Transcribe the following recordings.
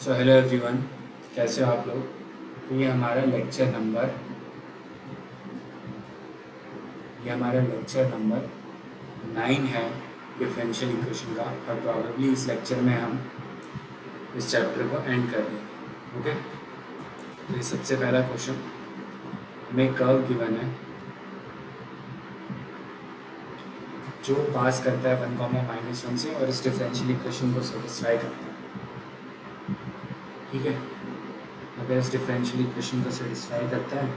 So hello everyone, कैसे हो आप लोग। तो ये हमारा लेक्चर नंबर 9 है डिफरेंशियल इक्वेशन का। और प्रॉबेबली इस लेक्चर में हम इस चैप्टर को एंड कर देंगे। ओके, तो ये सबसे पहला क्वेश्चन, हमें कर्व गिवन है जो पास करता है 1, -1 से और इस डिफरेंशियल इक्वेशन को सेटिस्फाई करता है। ठीक है, अगर इस डिफरेंशियल इक्वेशन को सेटिस्फाई करता है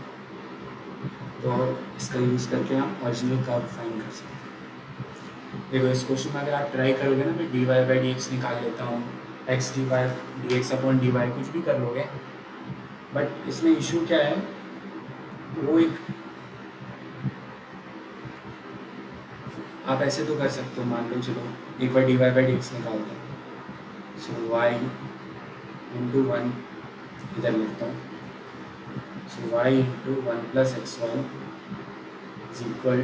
तो इसका यूज़ करके हम ओरिजिनल कर्व फाइंड कर सकते हैं। देखो, इस क्वेश्चन में अगर आप ट्राई करोगे ना, मैं dy/dx निकाल लेता हूँ, x dx/dy कुछ भी कर लोगे, बट इसमें इशू क्या है, वो एक आप ऐसे तो कर सकते हो। मान लो चलो एक बार dy/dx निकालते हैं, सो y इंटू 1 इधर लिखता हूँ, so y into 1 + xy is equal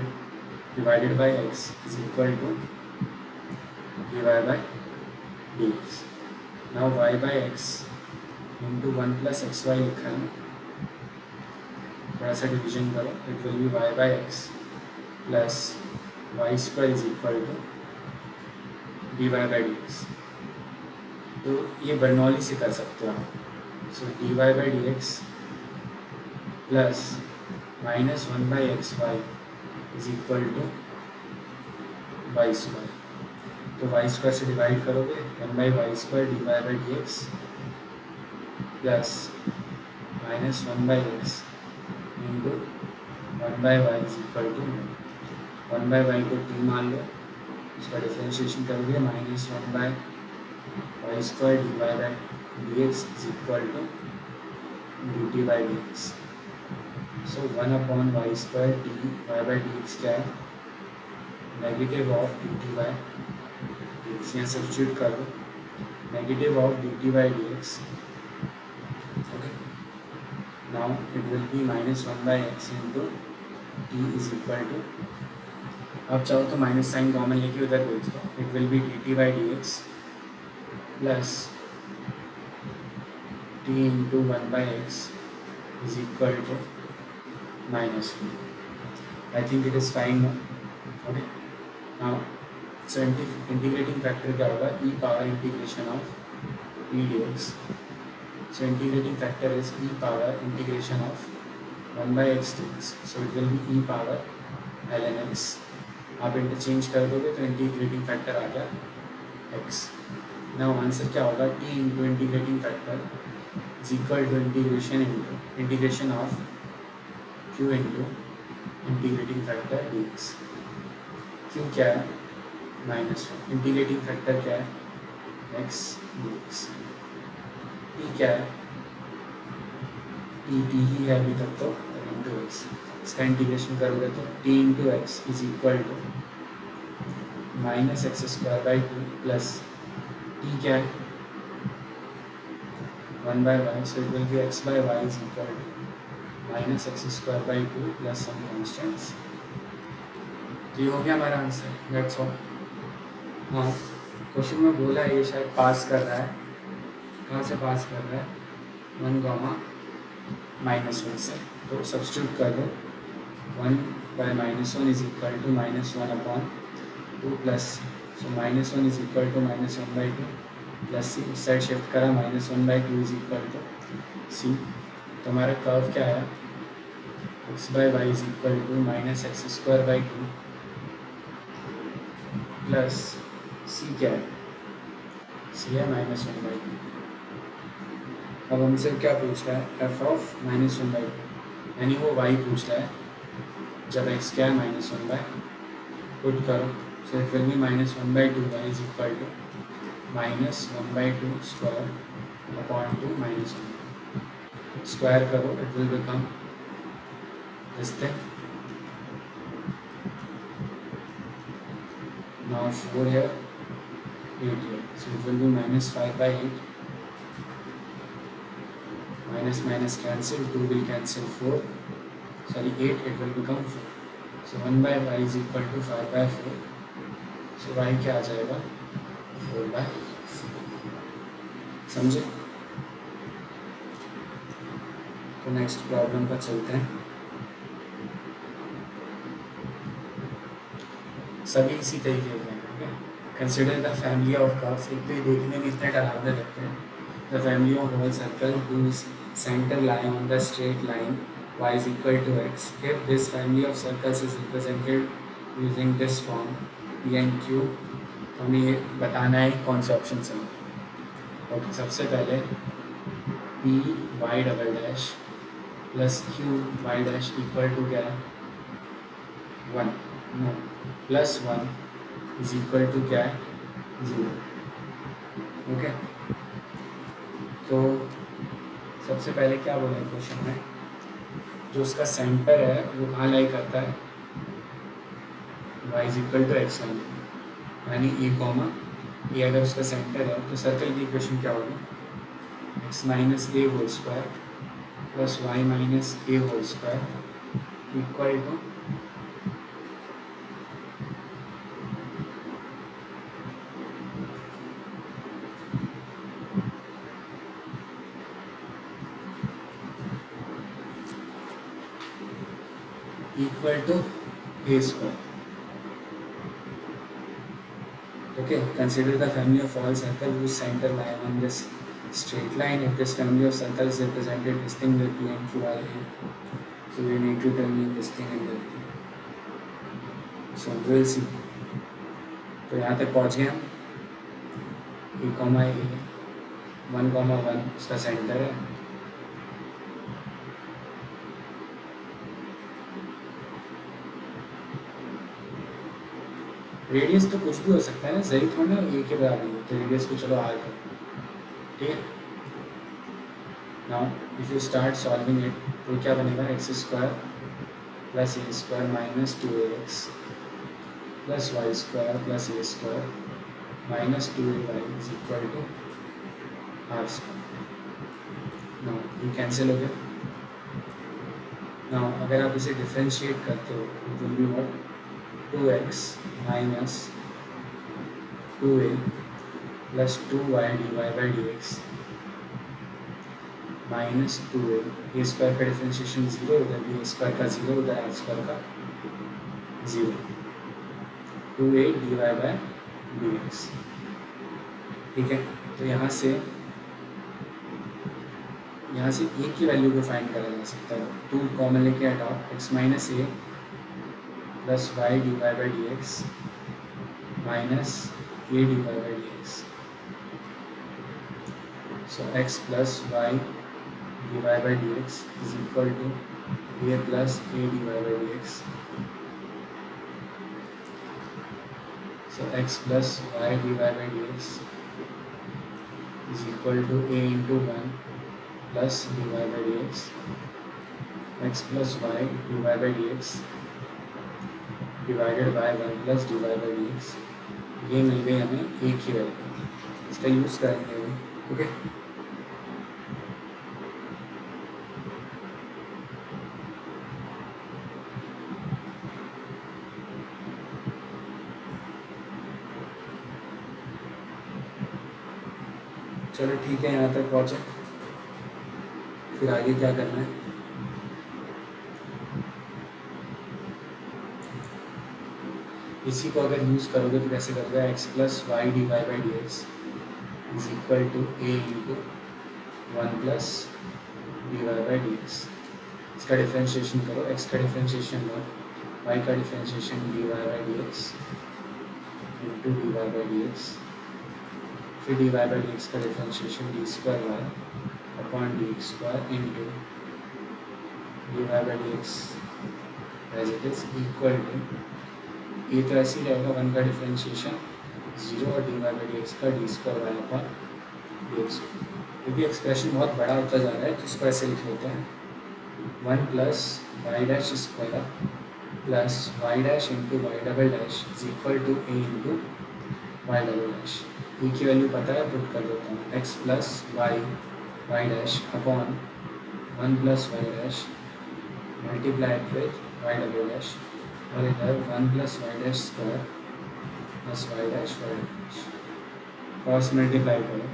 divided by x is equal to dy/dx। Now y/x into 1 + xy लिखा है, थोड़ा सा डिवीजन करो, it will be y/x plus y² is equal to dy/dx। तो ये बर्नौली से कर सकते हो आप। So dy/dx plus -1/xy is equal to y²। तो y² से डिवाइड करोगे, 1/y² dy/dx plus -1/x into 1/y is equal to 1/y को t मान लो, इसका डिफ्रेंशिएशन करोगे, -1/y² dy/dx is equal to dt/dx। So 1/y² dy/dx क्या है, negative of dt/dx। यहाँ सब्स्टिट्यूट कर दो, negative of dt/dx। Okay, now it will be -1/x into t is equal to, अब चाहो तो माइनस साइन कॉमन लेके उधर भेज दो, it will be dt/dx plus t into 1/x is equal to -2। I think it is fine. Okay, now so integrating factor क्या होगा, e power integration of p dx। So integrating factor is e power integration of 1/x dx। So it will be e power ln x। आप interchange कर दोगे तो integrating factor आ गया x। Now answer क्या होगा, t into integrating factor is equal to integration of q into integrating factor dx। q क्या है, -1, integrating factor क्या है, x dx। t क्या है, t ही है अभी तक, तो इंटू x। इसका इंटीग्रेशन करोगे तो t into x is equal to -x² plus t क्या है, 1/y। So it will be x/y is equal to -x² plus some constants. तो ये हो गया हमारा आंसर, दैट्स ऑल। हाँ, क्वेश्चन में बोला है ये शायद पास कर रहा है, कहाँ से पास कर रहा है, 1, -1 से। तो सब्स्टिट्यूट कर दो, 1/-1 is equal to -1/2 plus, so -1 is equal to -1/2 plus C, इस साइड शिफ्ट करा, -1/2 इज इक्वल टू सी। तो हमारा कर्व क्या है, x/y is equal to -x²/2 plus C क्या है, सी है -1/2। अब हमसे क्या पूछ रहा है, f ऑफ -1/2, यानी वो y पूछ रहा है, जब x क्या है -1/, पुट करो, so it will be -1/2 y is equal to -1/2 square upon 2 -1। Square करो, it will become this thing. Now 4 here, 8 here, so it will be -5/8, minus cancel, 2 will cancel 4, sorry 8, it will become 4। so 1/y is equal to 5/4। so y क्या आ जाएगा, 4/4। समझे। तो next problem पर चलते हैं। सभी इसी तरीके के हैं, ठीक है। Consider the family of curves. एक तो ये देखने में इतने डरावने लगते हैं। The family of whole circle whose center lie on the straight line y is equal to x. If this family of circles is represented using this form p and q, तो हमें ये बताना है कौन से ऑप्शन से। Okay, सबसे पहले p y double dash plus q y dash equal to क्या है, 1, no, plus 1 is equal to क्या है, 0। ओके, तो सबसे पहले क्या बोला है क्वेश्चन में, जो उसका सेंटर है वो कहाँ लाई करता है, y is equal to x line, यानी ए कॉमा ए अगर उसका सेंटर है तो सर्कल की इक्वेशन क्या होगी, x minus a whole square plus y minus a whole square equal to a square. Okay, consider the family of all circles whose center lie on this straight line. If this family of circles is represented this thing with p and q are here, so you need to tell me this thing and that thing. So we'll see. तो यहाँ तक पहुँच गए हम, ए comma ए 1,1 उसका centre है, radius तो कुछ भी हो सकता है ना, सही थोड़ा ना ए के बराबर है, तो रेडियस को चलो आर कर, ठीक है। Now if you start solving it तो क्या बनेगा, x square plus a square minus 2ax plus y square plus a square minus 2ay is equal to r square. Now ये कैंसिल हो गया। नाउ अगर आप इसे डिफ्रेंशिएट करते हो it will be what, 2x minus 2a plus 2y d y by d x minus 2a, a square का differentiation 0, उधर भी ए स्क्वायर का 0, उधर आर स्क्वायर का 0, 2a d y by d x, ठीक है। तो यहाँ से ए की वैल्यू को फाइंड करा जा सकता है, 2 कॉमन लेके हटाओ, x minus a plus y d y by d x minus a d y by d x, so x plus y d y by d x is equal to a plus a d y by d x, so x plus y d y by d x is equal to a into 1 plus d y by d x, x plus y d y by d x divided by 1 plus d y by d x. ये मिल गई हमें एक ही value, इसका use करेंगे अभी, okay. चलो ठीक है, यहाँ तक पहुँचे, फिर आगे क्या करना है। इसी को अगर यूज़ करोगे तो कैसे करोगे, x plus y d y by d x is equal to a into 1 plus d y by d x. इसका डिफ्रेंशिएशन करो, एक्स का डिफ्रेंशिएशन लो, वाई का differentiation d y by d x into d y by d x, फिर d y by d x का differentiation d square y upon d x square into d y by d x as it is equal to, ये तो ऐसे ही रहेगा, 1 का differentiation 0 और d y by d x का d square y upon d x. क्योंकि expression बहुत बड़ा होता जा रहा है तो इसको ऐसे लिख लेते हैं, 1 plus y dash square plus y dash into y double dash is equal to a into y double dash. E की वैल्यू पता है, पुट कर देता हूँ, x plus y dash upon 1 plus y dash multiplied with y double dash, और इधर 1 plus y dash square plus y dash cross multiply करो,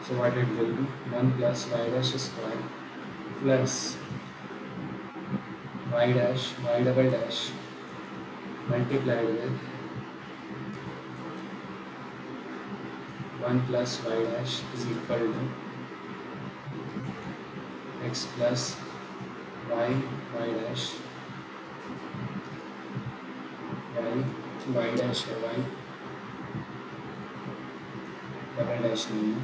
so what it will be 1 plus y dash square plus y dash y double dash multiplied with 1 plus y dash is equal to x plus y y dash y dash है y double dash नहीं है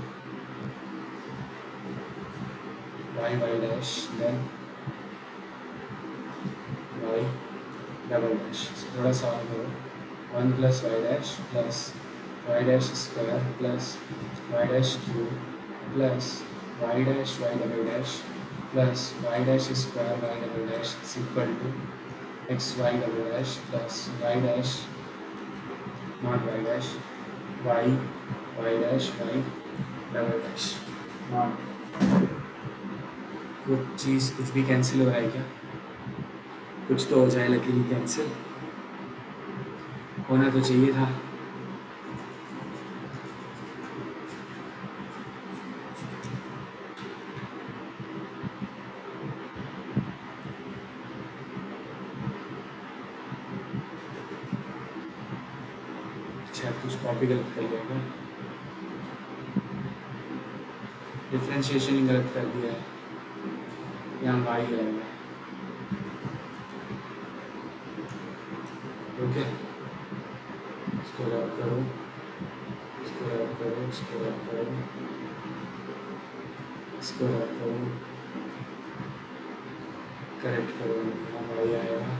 y dash then y double dash थोड़ा सा और करो 1 plus y dash plus y dash square plus y dash cube plus y dash y double dash plus y dash square y double dash is equal to x y double dash plus y dash not y dash y dash y double dash not कुछ भी cancel हो रहा है क्या? कुछ तो हो जाए लकीली कैंसिल होना तो चाहिए था. शायद कुछ कॉपी गलत कर लिया क्या? डिफ्रेंशिएशन ही गलत कर दिया है. यहाँ वाई आएगा. ओके इसको रब करो इसको रब करो इसको रब करो इसको रब करो करेक्ट करो. यहाँ वाई आएगा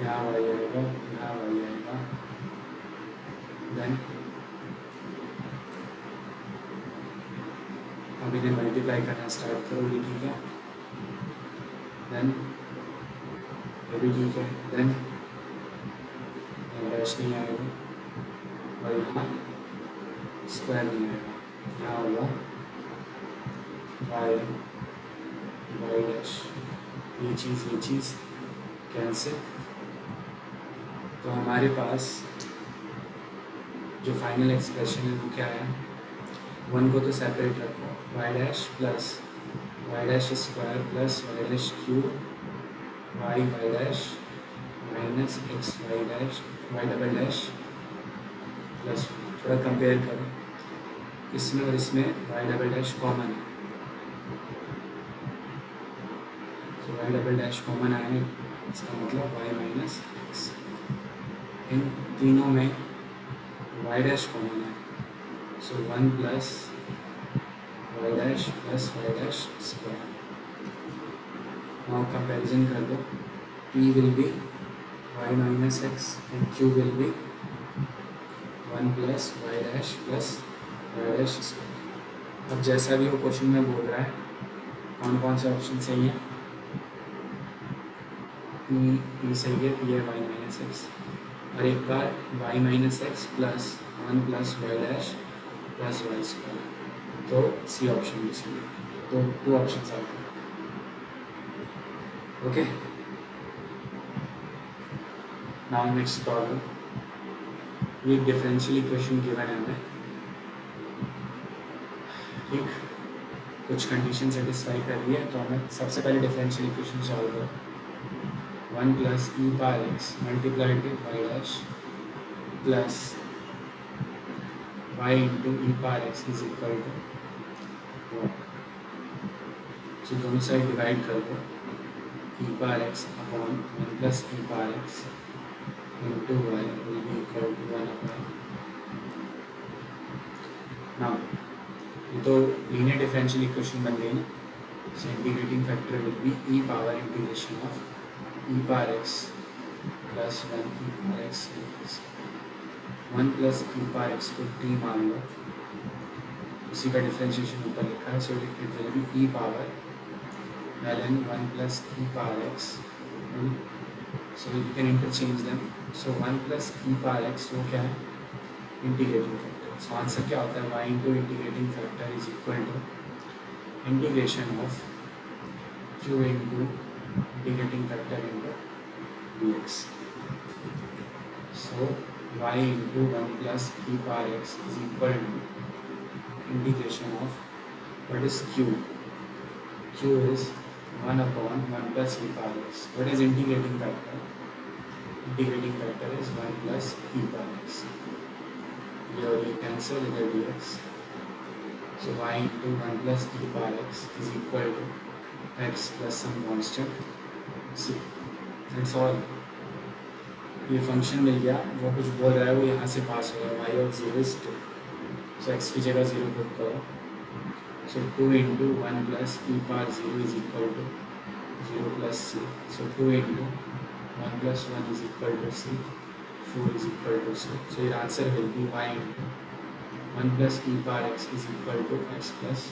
यहाँ वाई आएगा यहाँ वाई आएगा. देन अभी ने मल्टीप्लाई करना स्टार्ट करोगे. ठीक है देन ये भी ठीक है. देन डैश नहीं आएगा और यहाँ स्क्वायर नहीं आएगा. यहाँ होगा वाई वाई डैश ये चीज़ कैंसिल. तो हमारे पास जो फाइनल एक्सप्रेशन है वो क्या है? 1 को तो सेपरेट रखो. Y dash plus y dash square plus y dash cube y dash minus x y dash y double dash plus थोड़ा कंपेयर करो इसमें और इसमें. वाई डबल डैश कॉमन है तो वाई डबल डैश कॉमन आए इसका मतलब वाई माइनस एक्स. इन तीनों में वाई डैश कॉमन है so 1 plus y dash plus y dash square. Now comparison कर दो. p will be y minus x and q will be 1 plus y dash plus y dash square. अब जैसा भी वो question में बोल रहा है कौन कौन से ऑप्शन सही है? p सही है. p है y minus x और एक बार y minus x plus 1 plus y dash plus y square. तो सी ऑप्शन भी सही है. तो 2 ऑप्शन आ गए. Okay now next problem. ये डिफरेंशियल इक्वेशन गिवन है हमें. ठीक कुछ कंडीशन सेटिस्फाई कर रही है तो हमें सबसे पहले डिफरेंशियल इक्वेशन सॉल्व करो. 1 plus e power x multiplied with y dash plus y into e power x is equal to 1. So दोनों साइड डिवाइड कर दो. E power x upon 1 plus e power x into y will be equal to 1 upon. Now ये तो linear differential equation बन गई ना. So integrating factor will be e power integration of e power x plus 1 e power x. 1 plus e power x को t मान लो. उसी का डिफरेंशिएशन ऊपर लिखा है. So it will be e power ln 1 plus e power x. So you can interchange them. So 1 plus e power x वो क्या है? Integrating factor. सो आंसर क्या होता है? y into integrating factor is equal to integration of q into integrating factor into dx. So y into 1 plus e power x is equal to integration of what is q? Q is 1 upon 1 plus e power x. What is integrating factor? Integrating factor is 1 plus e power x. Here you cancel with the dx. So y into 1 plus e power x is equal to x plus some constant c. That's all. ये function मिल गया, वो कुछ बोल रहा है वो यहाँ से पास हो रहा है, y of 0 is 2. So x की जगह 0 पुट करो. So 2 into 1 plus e power 0 is equal to 0 plus c. So 2 into 1 plus 1 is equal to c. 4 is equal to c. So your answer will be y into 1 plus e power x is equal to x plus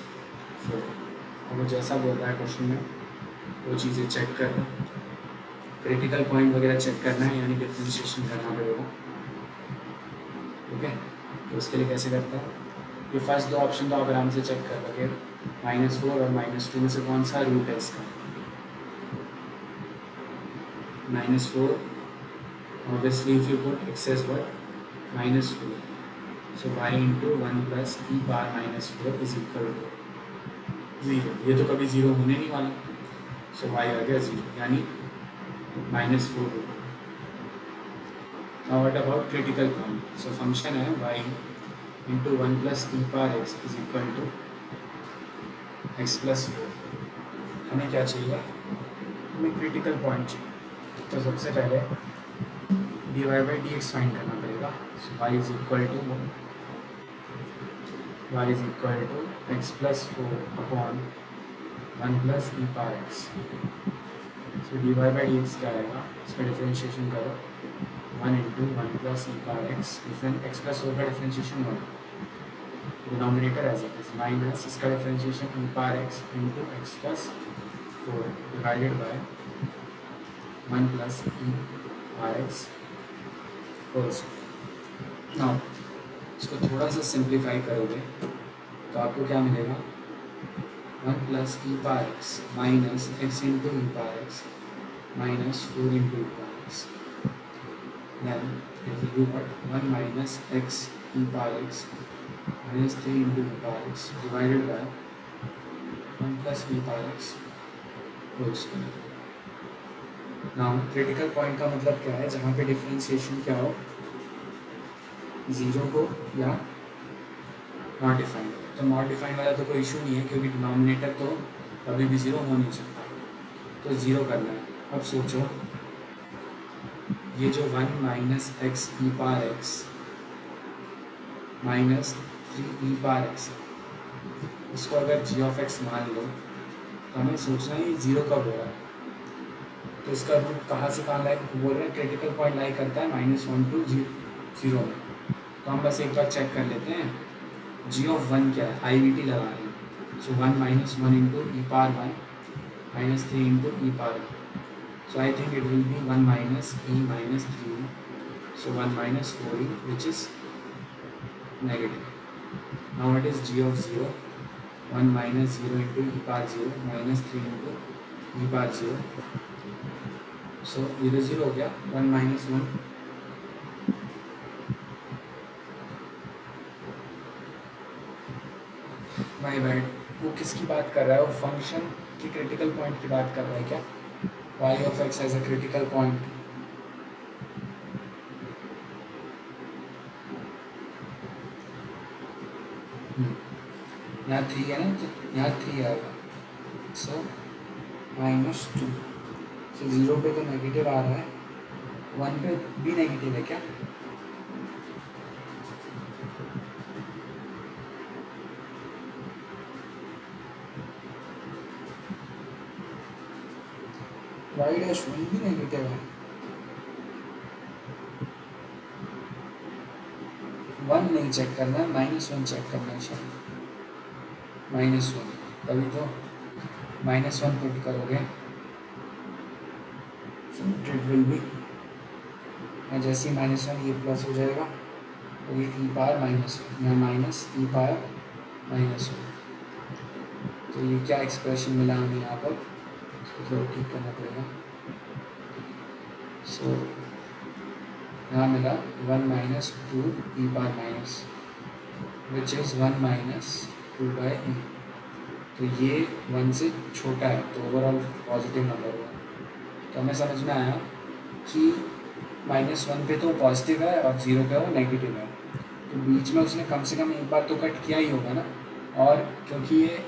4. अब वो जैसा बोल रहा है question में वो चीज़ें check कर लो. क्रिटिकल पॉइंट वगैरह चेक करना है, यानी डिफ्रेंशिएशन करना पड़ेगा. ओके, तो उसके लिए कैसे करता है? ये फर्स्ट दो ऑप्शन तो आप आराम से चेक कर लोगे. -4 और -2 में से कौन सा रूट है इसका? -4. Obviously if you put x as what? -4. So y into 1 plus e power -4 is equal to 0. ये तो कभी 0 होने नहीं वाला. So y आ गया 0, यानी -4 होगा. Now what about critical point? So function है y into 1 plus e power x is equal to x plus 4. हमें क्या चाहिए? हमें क्रिटिकल पॉइंट चाहिए. तो सबसे पहले dy by dx फाइंड करना पड़ेगा. So y is equal to x plus 4 upon 1 plus e power x. So dy by dx क्या आएगा? इसका डिफ्रेंशिएशन करो. 1 into 1 plus e power x. x plus 4 का differentiation 1. Denominator as it is minus इसका differentiation e power x into x plus 4 divided by 1 plus e power x whole square. Now इसको थोड़ा सा simplify करोगे तो आपको क्या मिलेगा? 1 plus e power x minus x into e power x minus 4 into e power x. Then it will be what? 1 minus x e power x minus 3 into e power x divided by 1 plus e power x whole square. Now critical point का मतलब क्या है? जहाँ पे differentiation क्या हो, 0 हो या नॉट डिफाइंड हो. तो नॉट डिफाइंड वाला तो कोई इशू नहीं है, क्योंकि डिनोमिनेटर तो कभी भी 0 हो नहीं सकता. तो 0 करना है. अब सोचो ये जो 1 माइनस एक्स ई पावर एक्स माइनस 3 ई पावर एक्स, इसको अगर जी ऑफ एक्स मान लो तो हमें सोचना है ये 0 कब हो रहा है. तो इसका रूट कहाँ से कहाँ लाई बोल रहे हैं? क्रिटिकल पॉइंट लाई करता है -1 to 0 में. तो हम बस एक बार चेक कर लेते हैं. जी ऑफ 1 क्या है? आई वी टी लगा रहे हैं. सो 1 minus 1 into e power 1 minus 3 into e power 1. So I think it will be 1 minus e minus 3. So 1 minus 4e, which is negative. Now what is g of 0? 1 minus 0 into e power 0 minus 3 into e power 0. So 0 0 हो गया. 1 minus 1. My bad. वो किसकी बात कर रहा है? वो function की क्रिटिकल पॉइंट की बात कर रहा है क्या? y of x has a critical point. यहाँ 3 है ना, तो यहाँ 3 आएगा. सो -2. सो 0 पे तो नेगेटिव आ रहा है, 1 पे भी नेगेटिव है क्या? y डैश 1 भी नेगेटिव है. 1 नहीं चेक करना है, -1 चेक करना है शायद. -1 तभी तो -1 पुट करोगे. इट विल बी, जैसे ही -1 ये प्लस हो जाएगा और ये e पावर -1, यहाँ माइनस e पावर -1. तो ये क्या एक्सप्रेशन मिला हमें यहाँ पर? इसको थोड़ा ठीक करना पड़ेगा. सो यहाँ मिला 1 minus 2 e power minus, which is 1 minus 2 by e. तो ये 1 से छोटा है तो ओवरऑल पॉजिटिव नंबर हुआ। तो हमें समझ में आया कि -1 पे तो पॉजिटिव है और 0 पे वो नेगेटिव है, तो बीच में उसने कम से कम एक बार तो कट किया ही होगा ना। और क्योंकि ये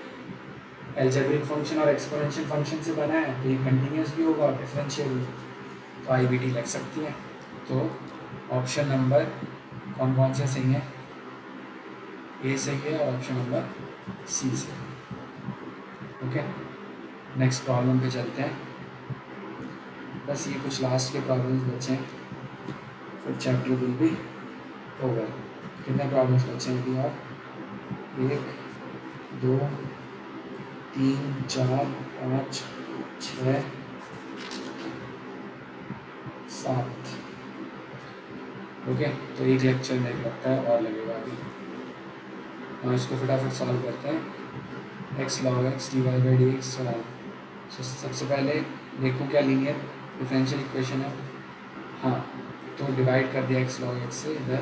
एल्जेब्रिक फंक्शन और एक्सपोनेंशियल फंक्शन से बना है तो ये कंटिन्यूस भी होगा और डिफरेंशियल भी, तो IBT लग सकती है। तो ऑप्शन नंबर कौन कौन से सही है? ए सही है और ऑप्शन नंबर सी सही है। ओके, नेक्स्ट प्रॉब्लम पे चलते हैं। बस ये कुछ लास्ट के प्रॉब्लम्स बचे हैं, फिर चैप्टर विल भी होगा। कितने प्रॉब्लम्स बचे हैं अभी? और 1 2 3 4 5 6 7। ओके, तो एक लेक्चर में लगता है और लगेगा अभी। हम इसको फटाफट सॉल्व करते हैं। x log x dy/dx। तो सबसे पहले देखो क्या लीनियर डिफरेंशियल इक्वेशन है। हाँ, तो डिवाइड कर दिया x log x से, इधर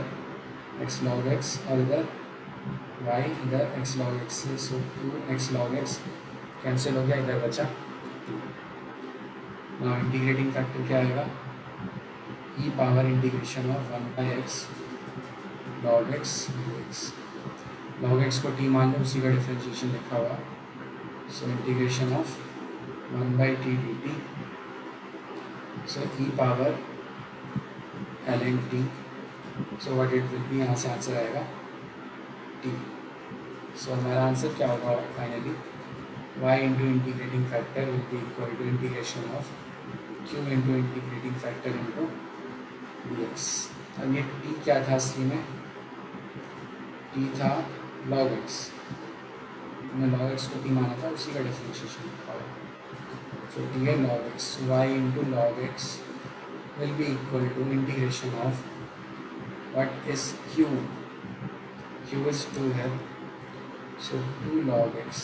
x log x और इधर y, इधर x log x से, सो 2x log x कैंसिल हो गया, इधर बचा 2। नाउ इंटीग्रेटिंग फैक्टर क्या आएगा? e power integration of 1/x log x dx। log x को t मान लो, उसी का डिफरेंशिएशन लिखा हुआ। So integration of 1/t dt। So e power ln t। So what it will B, यहाँ से आंसर आएगा t। सो हमारा आंसर क्या होगा finally? y into integrating factor will be equal to integration of q into integrating factor into dx। अब ये t क्या था असली में? t था log x। हमने log x को t माना था, उसी का डिफरेंशिएशन लिखा हुआ। सो t है log x, y into log x will be equal to integration of what is q? q is 2 है, so 2 log x।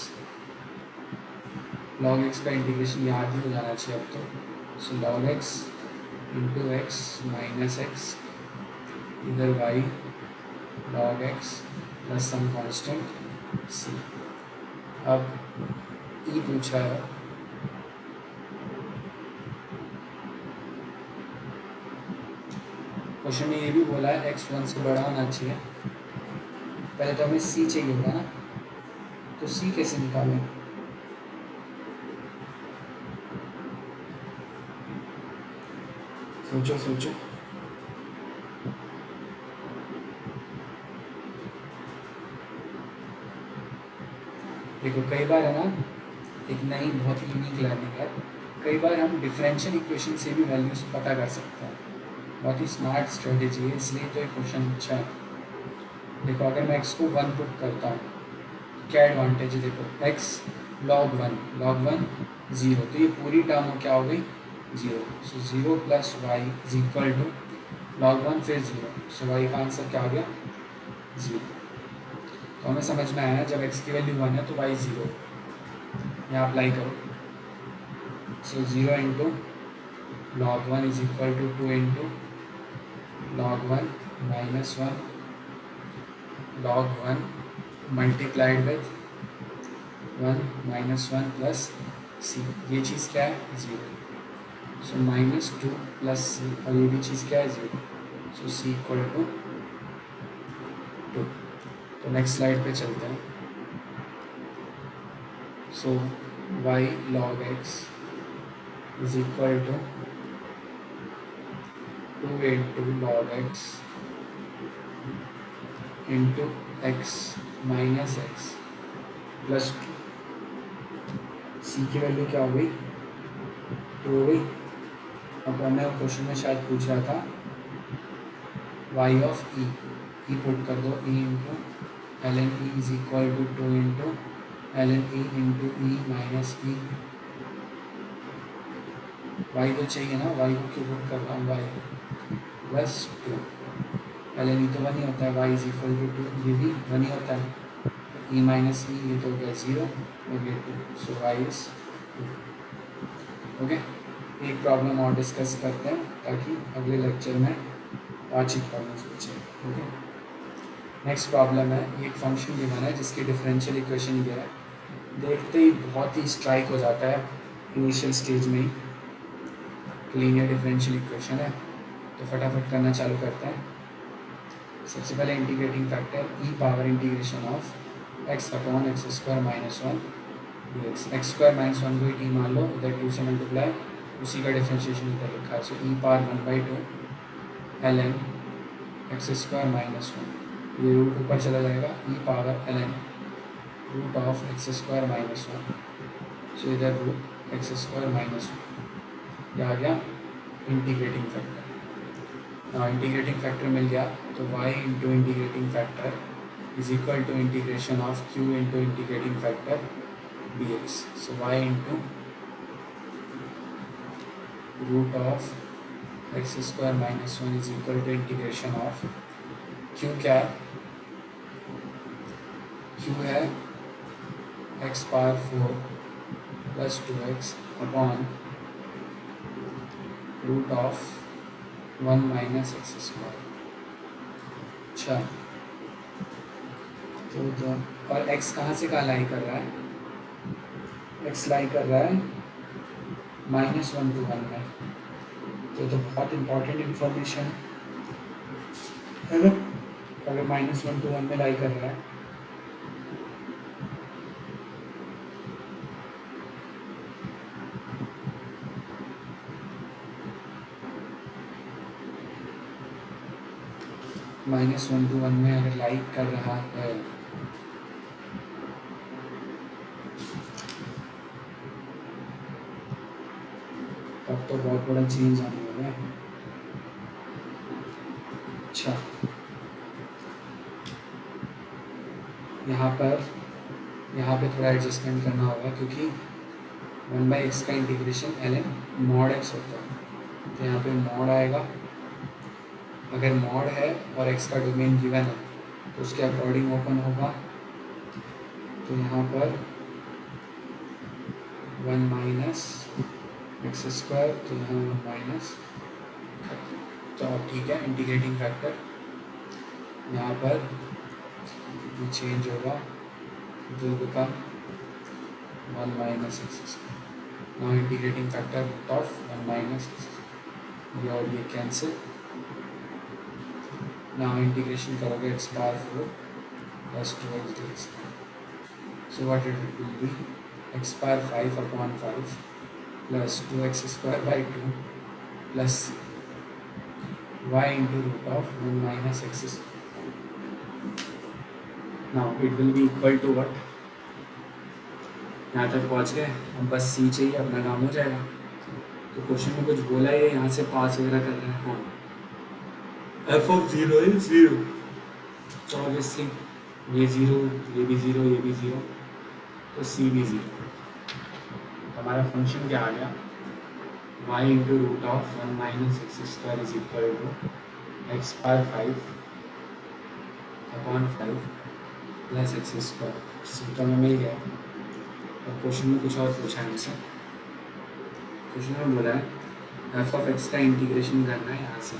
log x का इंटीग्रेशन याद ही हो जाना चाहिए अब तो। So log x into x minus x, इधर y log x plus some constant c। अब e पूछ रहा है, क्वेश्चन में ये भी बोला है x 1 से बड़ा होना चाहिए। पहले तो हमें c चाहिए होगा ना, तो c कैसे निकालें? सोचो सोचो। देखो कई बार है ना, एक नई बहुत ही यूनिक लर्निंग है, कई बार हम डिफरेंशियल इक्वेशन से भी वैल्यूज पता कर सकते हैं। बहुत ही स्मार्ट स्ट्रेटेजी है, इसलिए तो एक क्वेश्चन अच्छा है। देखो अगर मैं x को 1 पुट करता हूँ तो क्या एडवांटेज है? देखो x log 1 0, तो ये पूरी टर्म हो क्या हो गई? 0। So 0 plus y is equal to log 1 फिर 0, सो y का आंसर क्या हो गया? 0। तो हमें समझ में आया जब x की वैल्यू 1 है तो y 0। यहाँ अप्लाई करो। So 0 into log 1 is equal to 2 into log 1 minus 1 log 1 multiplied with 1 minus 1 plus c। ये चीज़ क्या है? 0। सो माइनस 2 प्लस c, और ये भी चीज़ क्या है? 0। So c equal to 2। तो नेक्स्ट स्लाइड पे चलते हैं। So y log x is equal to 2 into log x into x minus x plus 2। c की वैल्यू क्या हो गई? 2 हो गई। अब हमें क्वेश्चन में शायद पूछ रहा था y ऑफ e पुट कर दो, e into ln e is equal to 2 into ln e into e minus e। y तो चाहिए ना, y को क्यों पुट कर रहा हूँ? y प्लस 2, ln e तो 1 ही होता है, y इज इक्वल टू 2, ये भी 1 ही होता है, तो e माइनस e ये तो हो गया 0 और ये 2, सो y इज 2। ओके, एक प्रॉब्लम और डिस्कस करते हैं ताकि अगले लेक्चर में 5 ही प्रॉब्लम्स बचे। ओके, नेक्स्ट प्रॉब्लम है, ये एक फंक्शन गिवन है जिसकी डिफरेंशियल इक्वेशन ये है देखते ही बहुत ही स्ट्राइक हो जाता है इनिशियल स्टेज में ही लीनियर डिफरेंशियल इक्वेशन है, तो फटाफट करना चालू करते हैं। सबसे पहले integrating factor E power integration of x upon x square minus one D x. X square minus one को ही टी मान लो, इधर टू से मल्टीप्लाई, उसी का डिफ्रेंशिएशन इधर लिखा है। So e power one by two l n x square minus one, ये रूट ऊपर चला जाएगा, e power l n root of x square minus one. So इधर root x square minus one, ये आ गया इंटीग्रेटिंग फैक्टर। ना integrating factor मिल गया तो y into integrating factor is equal to integration of q into integrating factor dx। So y into root of x square minus one is equal to integration of q क्या है, q है x power four plus two x upon root of one minus x square. अच्छा, तो और x कहाँ से कहाँ लाई कर रहा है, x लाई कर रहा है माइनस वन टू वन में, तो बहुत इंपॉर्टेंट इन्फॉर्मेशन है ना। अगर माइनस वन टू वन में लाई कर रहा है माइनस वन टू वन में अगर लाइक कर रहा है तब तो बहुत बड़ा चेंज आने वाला है। अच्छा, यहाँ पे थोड़ा एडजस्टमेंट करना होगा क्योंकि वन बाई एक्स का integration l n mod x होता है, तो यहाँ पे मॉड आएगा। अगर मॉड है और एक्स का डोमेन गिवन है तो उसके अकॉर्डिंग ओपन होगा, तो यहाँ पर वन माइनस एक्स स्क्वायर, तो यहाँ वन माइनस, तो अब ठीक है इंटीग्रेटिंग फैक्टर यहाँ पर चेंज होगा, it will become one minus x square. Now integrating factor root of one minus x, ये और ये कैंसिल। नाउ इंटीग्रेशन करोगे x power four plus two x d x, so what it will be x power five upon five plus two x square by two plus y into root of 1 minus x square. Now it will be equal to what? यहाँ तक पहुँच गए, अब बस c चाहिए, अपना काम हो जाएगा। तो क्वेश्चन में कुछ बोला है, यहाँ से पास वगैरह कर रहे हैं। हाँ, f of 0 is 0, तो ऑब्वियसली ये 0, ये भी 0, ये भी 0, तो c भी 0। तो हमारा फंक्शन क्या आ गया, y into root of one minus x square is equal to x power five upon five plus x square. C तो हमें मिल गया। और क्वेश्चन में कुछ और पूछा है हमसे, क्वेश्चन में बोला है एफ ऑफ एक्स का इंटीग्रेशन करना है यहाँ से,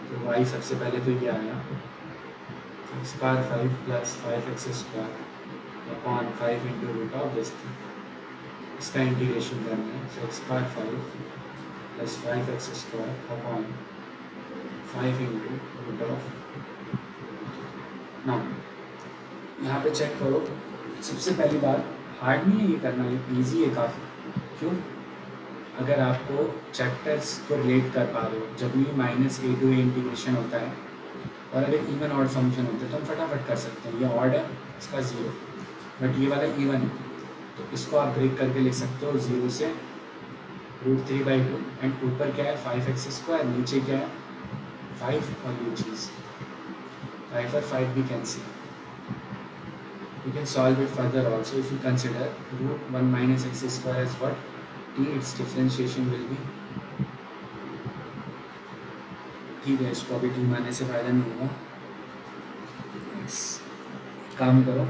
तो y सबसे पहले तो ये आया x power five plus five x square upon five into root of this, इसका इंटीग्रेशन करना है। So x power five plus five x square upon five into root of. Now यहाँ पे चेक करो, सबसे पहली बात हार्ड नहीं है ये करना, ये ईजी है काफ़ी। क्यों? अगर आपको चैप्टर्स को रिलेट कर पा रहे हो, जब भी minus a to a integration होता है और अगर इवन ऑड फंक्शन होते हैं तो हम फटाफट कर सकते हैं। ये ऑड है, इसका ज़ीरो, बट ये वाला इवन है, तो इसको आप ब्रेक करके लिख सकते हो ज़ीरो से root three by two, and ऊपर क्या है फाइव एक्स स्क्वायर, नीचे क्या है फाइव, और ये चीज़ फाइव और फाइव भी cancel. You can solve it further also if you consider root 1 minus x square as what? T, its differentiation will be, ठीक है, इसको अभी t मानने से फायदा नहीं होगा। x काम करो,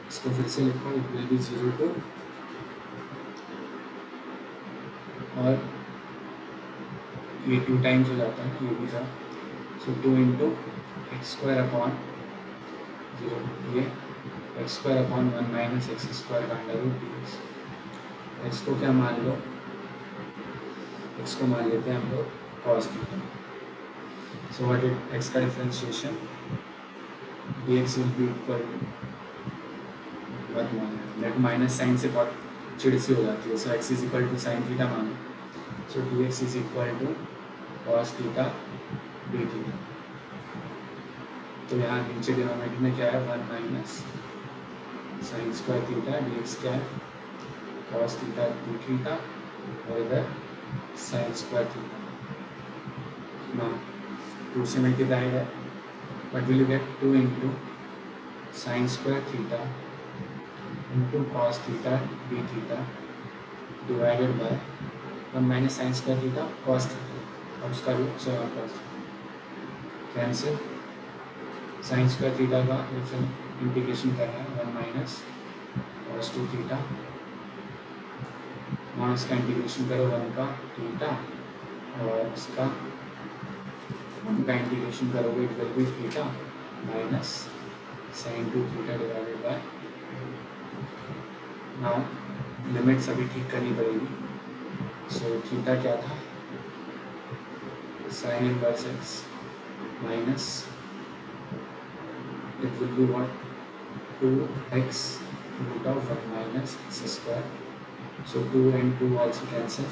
इसको फिर से लिखो, it will be 0 to, और ये 2 टाइम्स हो जाता है ना, ये भी था, so 2 into x square upon 0, ये x square upon 1 minus x square का under root d x. X को क्या मान लो, एक्स को मान लेते हैं हम लोग cos theta. So what is x का differentiation, d x will be equal to 1 minus, minus sine से बहुत चिड़ सी हो जाती है, so x is equal to sine theta मानो, so d x is equal to cos theta d theta. तो यहाँ नीचे डिनोमिनेटर में क्या है 1 minus sine square theta d x क्या है कॉस थीटा डी थीटा और इधर साइन स्क्वायर थीटा। ना 2 से मल्टीप्लाइड है, but will you get 2 into sine square theta into cos theta d theta divided by 1 minus sine square theta cos theta, और उसका root से और cos cancel. Sign square theta का different integration करना है 1 माइनस कॉस 2 थीटा, वहाँ इसका integration करो 1 का थीटा और उसका 1 का इंटीग्रेशन करोगे it will be theta minus sine 2 theta divided by, now limits अभी ठीक करनी पड़ेगी। सो थीटा क्या था, sine inverse x minus it will be what 2x root of 1 minus x square, so 2 and 2 also cancel,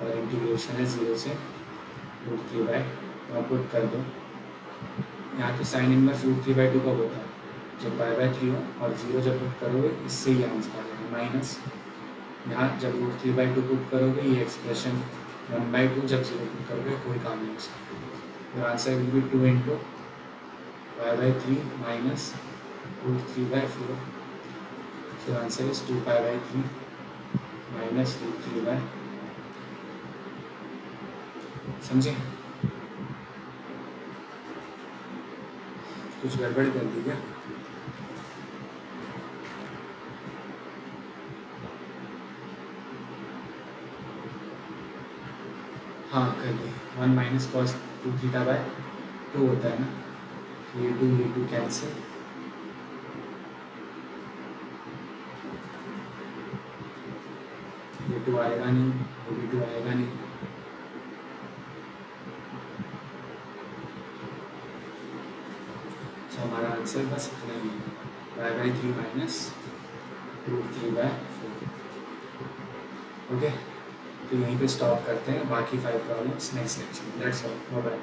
और integration है 0 से root 3 by, वहाँ पुट कर दो। यहाँ तो साइन इनवर्स रूट 3 बाई 2 कब होता है, जब पाई बाई 3 हो, और 0 जब पुट करोगे इससे ही आंसर आ जाएगा माइनस, यहाँ जब रूट 3 बाई 2 पुट करोगे ये एक्सप्रेशन 1 बाई 2 जब 0 पुट करोगे कोई काम नहीं उसका, your answer will be 2 into pi by 3 minus root 3 by 4, so answer is 2 pi by 3 minus root 3 by, समझे? कुछ गड़बड़ कर दी क्या? हाँ कर दी। 1 माइनस कॉस 2 थीटा बाय 2 होता है ना, ये 2 कैंसिल, ये 2 आएगा नहीं, ये भी 2 आएगा नहीं, तो हमारा आंसर बस इतना ही है, pi by 3 minus root 3 by 4। Okay, तो यहीं पे स्टॉप करते हैं, बाकी 5 प्रॉब्लम्स नेक्स्ट लेक्चर में। That's all, bye bye.